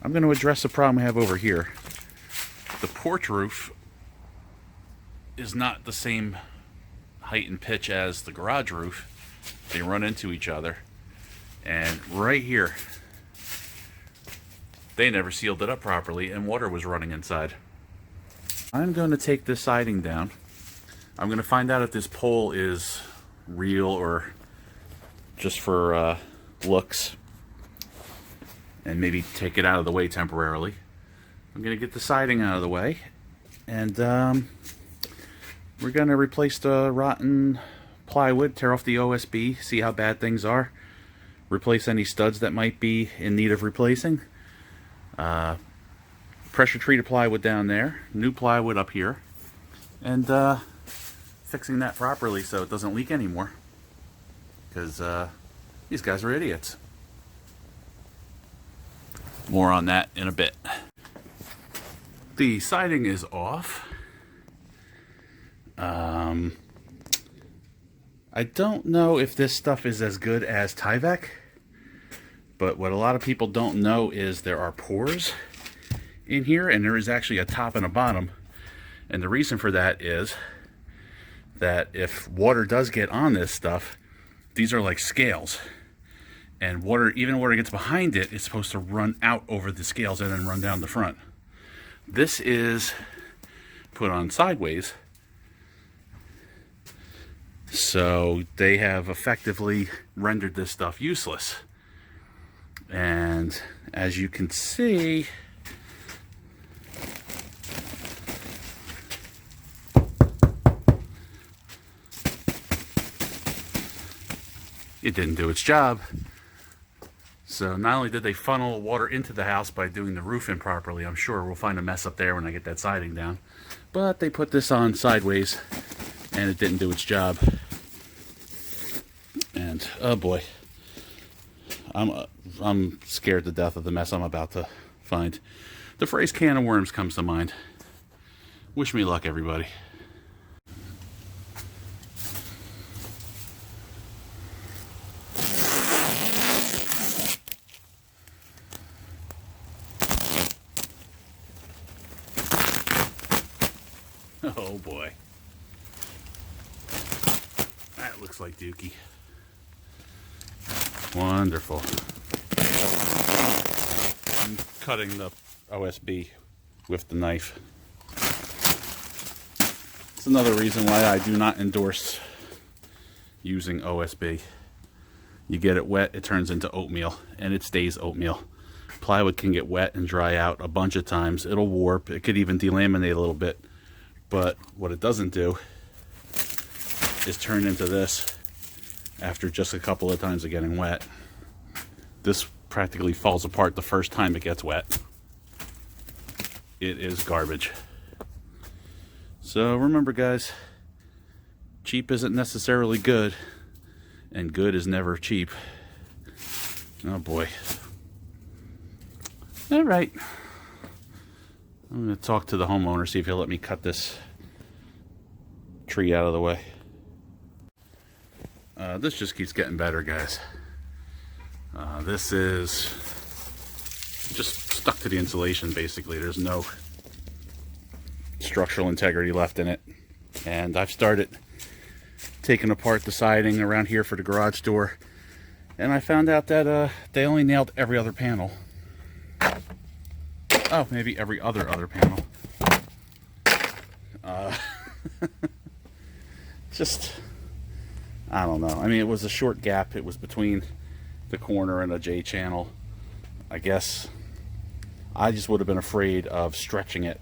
I'm going to address the problem I have over here. The porch roof is not the same height and pitch as the garage roof. They run into each other. And right here, they never sealed it up properly and water was running inside. I'm going to take this siding down. I'm going to find out if this pole is real or just for looks, and maybe take it out of the way temporarily. I'm going to get the siding out of the way, and we're going to replace the rotten plywood, tear off the OSB, see how bad things are, replace any studs that might be in need of replacing. Pressure treated plywood down there, new plywood up here, and fixing that properly so it doesn't leak anymore, because these guys are idiots. More on that in a bit. The siding is off. I don't know if this stuff is as good as Tyvek, but what a lot of people don't know is there are pores in here, and there is actually a top and a bottom. And the reason for that is that if water does get on this stuff, these are like scales. And water, even water gets behind it, it's supposed to run out over the scales and then run down the front. This is put on sideways, so they have effectively rendered this stuff useless. And as you can see, it didn't do its job. So not only did they funnel water into the house by doing the roof improperly, I'm sure we'll find a mess up there when I get that siding down, but they put this on sideways and it didn't do its job. And oh boy, I'm scared to death of the mess I'm about to find. The phrase can of worms comes to mind. Wish me luck, everybody. Oh boy. That looks like Dookie. Wonderful. I'm cutting the OSB with the knife. It's another reason why I do not endorse using OSB. You get it wet, it turns into oatmeal, and it stays oatmeal. Plywood can get wet and dry out a bunch of times. It'll warp. It could even delaminate a little bit. But what it doesn't do is turn into this after just a couple of times of getting wet. This practically falls apart the first time it gets wet. It is garbage. So remember, guys, cheap isn't necessarily good, and good is never cheap. Oh boy. All right. I'm going to talk to the homeowner, see if he'll let me cut this tree out of the way. This just keeps getting better, guys. This is just stuck to the insulation, basically. There's no structural integrity left in it. And I've started taking apart the siding around here for the garage door, and I found out that they only nailed every other panel. Oh, maybe every other panel. Just, I don't know. I mean, it was a short gap. It was between the corner and a J channel. I guess I just would have been afraid of stretching it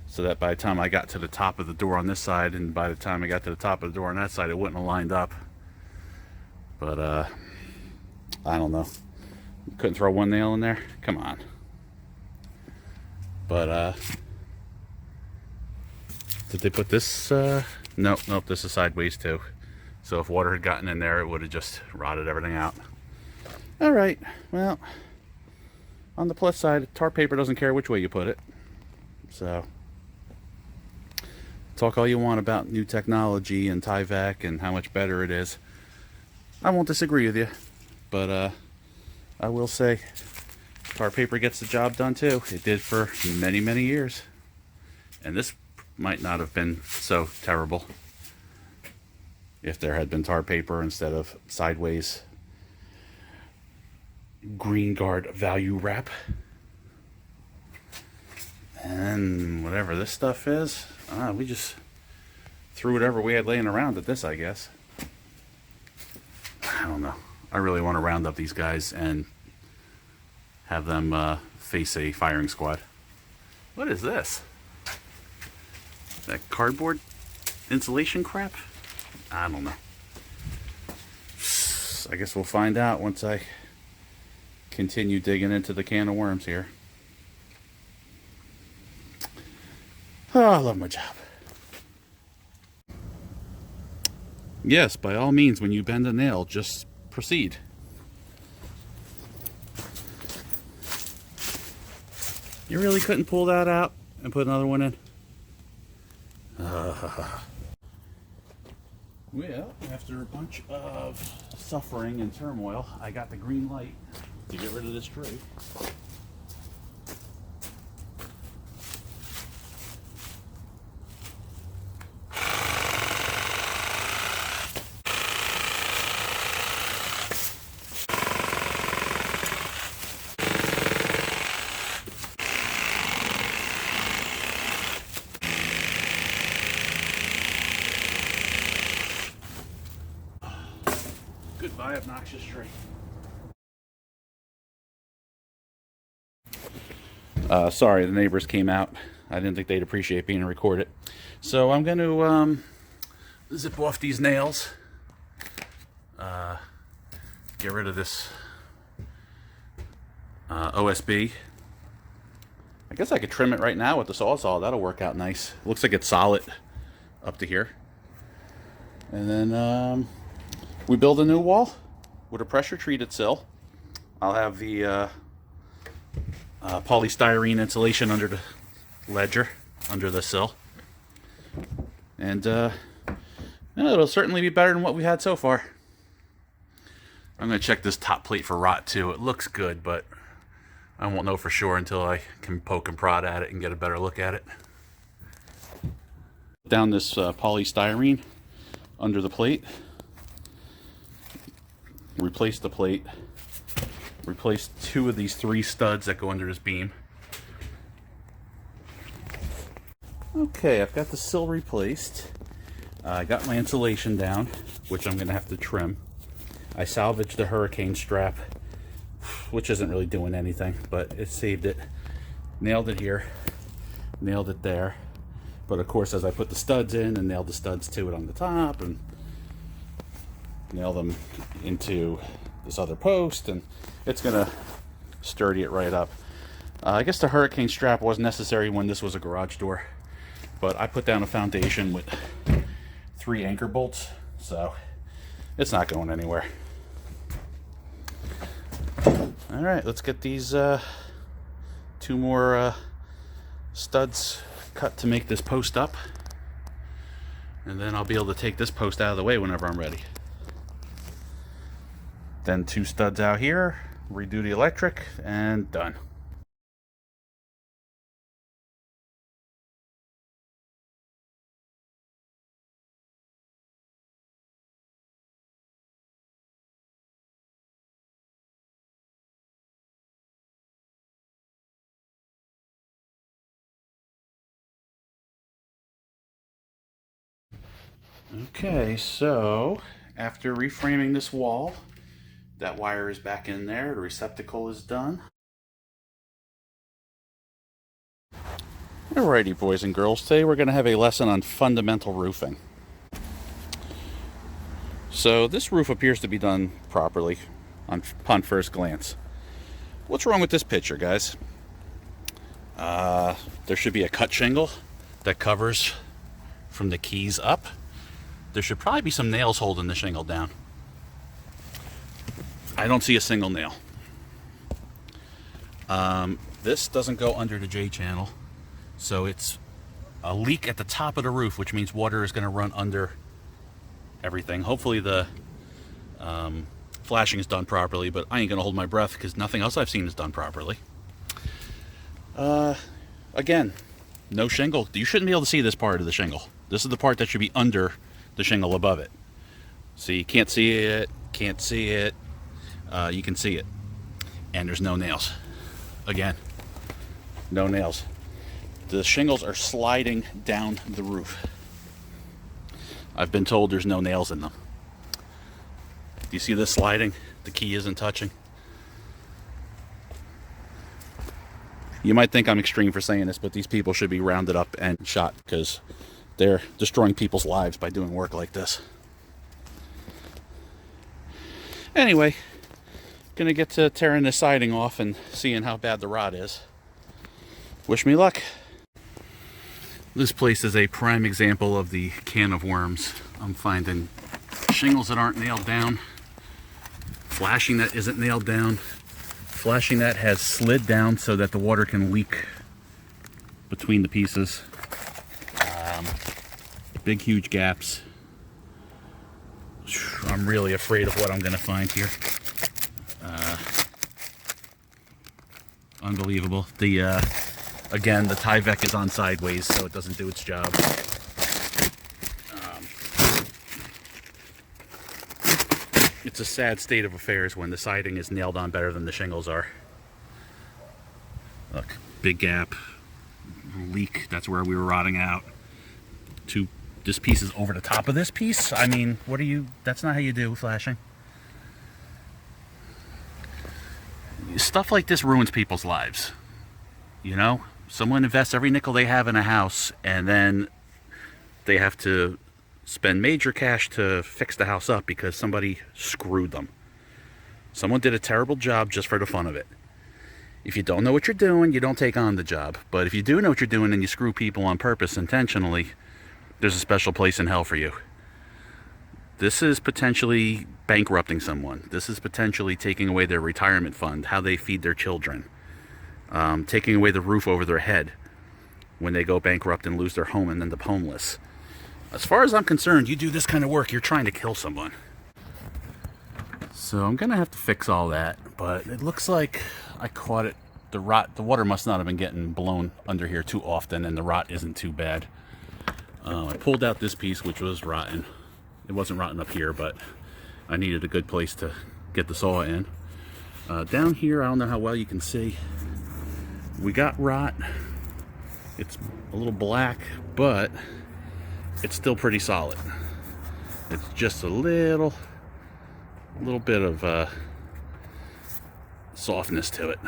so that by the time I got to the top of the door on this side, and by the time I got to the top of the door on that side, it wouldn't have lined up. But I don't know. Couldn't throw one nail in there? Come on. But did they put this? Nope, this is sideways too. So if water had gotten in there, it would have just rotted everything out. All right, well, on the plus side, tar paper doesn't care which way you put it. So talk all you want about new technology and Tyvek and how much better it is. I won't disagree with you, but I will say tar paper gets the job done too. It did for many, many years. And this might not have been so terrible if there had been tar paper instead of sideways Green Guard value wrap. And whatever this stuff is, we just threw whatever we had laying around at this, I guess. I don't know. I really want to round up these guys and have them face a firing squad. What is this? That cardboard insulation crap? I don't know. I guess we'll find out once I continue digging into the can of worms here. Oh, I love my job. Yes, by all means, when you bend a nail, just proceed. You really couldn't pull that out and put another one in? Well, after a bunch of suffering and turmoil, I got the green light to get rid of this tree. Goodbye, obnoxious tree. Sorry, the neighbors came out. I didn't think they'd appreciate being recorded. So I'm going to zip off these nails. Get rid of this OSB. I guess I could trim it right now with the sawzall. That'll work out nice. Looks like it's solid up to here. And then we build a new wall with a pressure treated sill. I'll have the polystyrene insulation under the ledger, under the sill. And it'll certainly be better than what we had so far. I'm going to check this top plate for rot too. It looks good, but I won't know for sure until I can poke and prod at it and get a better look at it. Down this polystyrene under the plate. Replace the plate. Replace 2 of these 3 studs that go under this beam. Okay, I've got the sill replaced. I got my insulation down, which I'm going to have to trim. I salvaged the hurricane strap, which isn't really doing anything, but it saved it. Nailed it here, nailed it there. But of course, as I put the studs in and nailed the studs to it on the top and nail them into this other post, and it's gonna sturdy it right up. I guess the hurricane strap was necessary when this was a garage door, but I put down a foundation with 3 anchor bolts, so it's not going anywhere. All right, let's get these 2 more studs cut to make this post up, and then I'll be able to take this post out of the way whenever I'm ready. Then 2 studs out here, redo the electric, and done. Okay, so after reframing this wall, that wire is back in there, the receptacle is done. Alrighty, boys and girls, today we're going to have a lesson on fundamental roofing. So this roof appears to be done properly upon first glance. What's wrong with this picture, guys? There should be a cut shingle that covers from the keys up. There should probably be some nails holding the shingle down. I don't see a single nail. This doesn't go under the J channel, so it's a leak at the top of the roof, which means water is going to run under everything. Hopefully the flashing is done properly, but I ain't gonna hold my breath because nothing else I've seen is done properly. Again, no shingle. You shouldn't be able to see this part of the shingle. This is the part that should be under the shingle above it. See, you can't see it, can't see it. You can see it. And there's no nails. Again, no nails. The shingles are sliding down the roof. I've been told there's no nails in them. Do you see this sliding? The key isn't touching. You might think I'm extreme for saying this, but these people should be rounded up and shot because they're destroying people's lives by doing work like this. Anyway, gonna get to tearing this siding off and seeing how bad the rot is. Wish me luck. This place is a prime example of the can of worms. I'm finding shingles that aren't nailed down, flashing that isn't nailed down, flashing that has slid down so that the water can leak between the pieces. Big, huge gaps. I'm really afraid of what I'm gonna find here. Unbelievable. Again, the Tyvek is on sideways, so it doesn't do its job. It's a sad state of affairs when the siding is nailed on better than the shingles are. Look, big gap, leak, that's where we were rotting out. This piece is over the top of this piece. I mean, that's not how you do flashing. Stuff like this ruins people's lives. You know? Someone invests every nickel they have in a house, and then they have to spend major cash to fix the house up because somebody screwed them. Someone did a terrible job just for the fun of it. If you don't know what you're doing, you don't take on the job. But if you do know what you're doing and you screw people on purpose intentionally, there's a special place in hell for you. This is potentially bankrupting someone. This is potentially taking away their retirement fund, how they feed their children. Taking away the roof over their head when they go bankrupt and lose their home and end up homeless. As far as I'm concerned, you do this kind of work, you're trying to kill someone. So I'm gonna have to fix all that, but it looks like I caught it. The water must not have been getting blown under here too often, and the rot isn't too bad. I pulled out this piece, which was rotten. It wasn't rotten up here, but I needed a good place to get the saw in. Down here, I don't know how well you can see. We got rot. It's a little black, but it's still pretty solid. It's just a little bit of softness to it.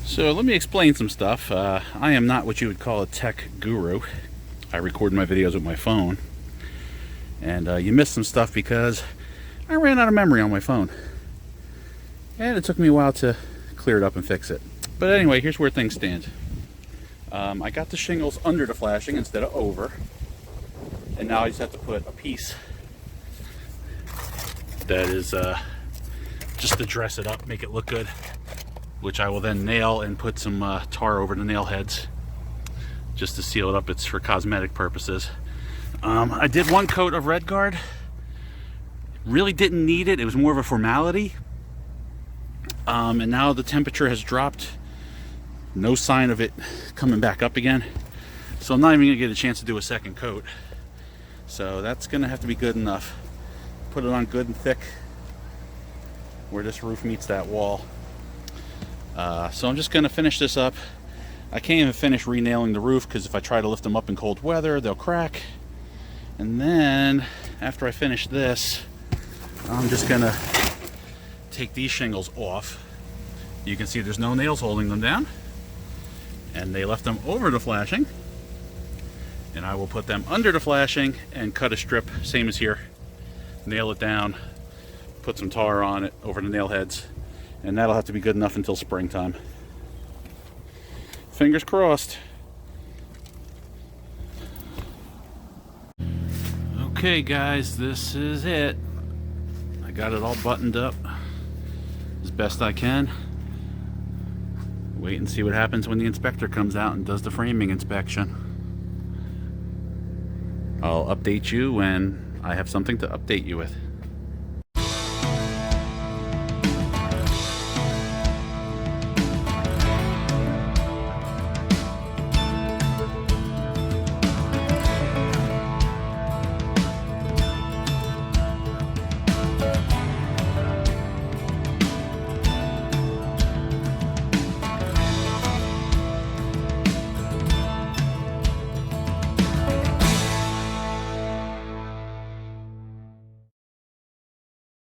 So let me explain some stuff. I am not what you would call a tech guru. I record my videos with my phone. And you missed some stuff because I ran out of memory on my phone. And it took me a while to clear it up and fix it. But anyway, here's where things stand. I got the shingles under the flashing instead of over. And now I just have to put a piece that is just to dress it up, make it look good, which I will then nail and put some tar over the nail heads just to seal it up. It's for cosmetic purposes. I did one coat of Red Guard. Really didn't need it. It was more of a formality. And now the temperature has dropped. No sign of it coming back up again. So I'm not even gonna get a chance to do a second coat. So that's gonna have to be good enough. Put it on good and thick where this roof meets that wall. So I'm just gonna finish this up. I can't even finish re-nailing the roof because if I try to lift them up in cold weather, they'll crack. And then after I finish this, I'm just gonna take these shingles off. You can see there's no nails holding them down, and they left them over the flashing. And I will put them under the flashing and cut a strip, same as here. Nail it down, put some tar on it over the nail heads, and that'll have to be good enough until springtime. Fingers crossed. Okay guys, this is it. got it all buttoned up as best I can. Wait and see what happens when the inspector comes out and does the framing inspection. I'll update you when I have something to update you with.